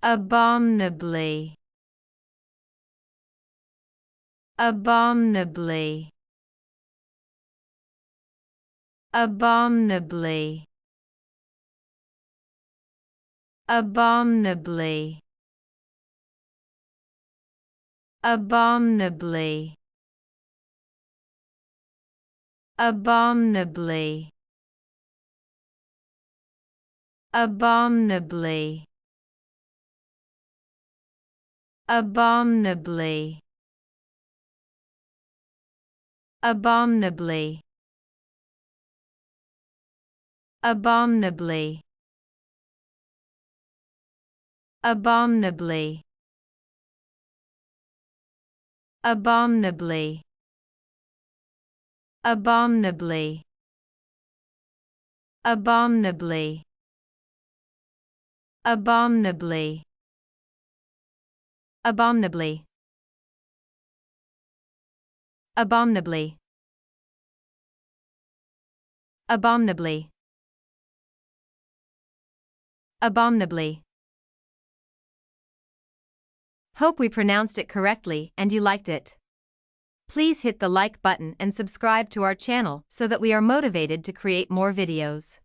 Abominably. Abominably. Abominably. Abominably. Abominably. Abominably. Abominably. Abominably. Abominably. Abominably. Abominably. Abominably. Abominably. Abominably. Abominably. Abominably. Abominably. Abominably. Abominably. Hope we pronounced it correctly and you liked it. Please hit the like button and subscribe to our channel so that we are motivated to create more videos.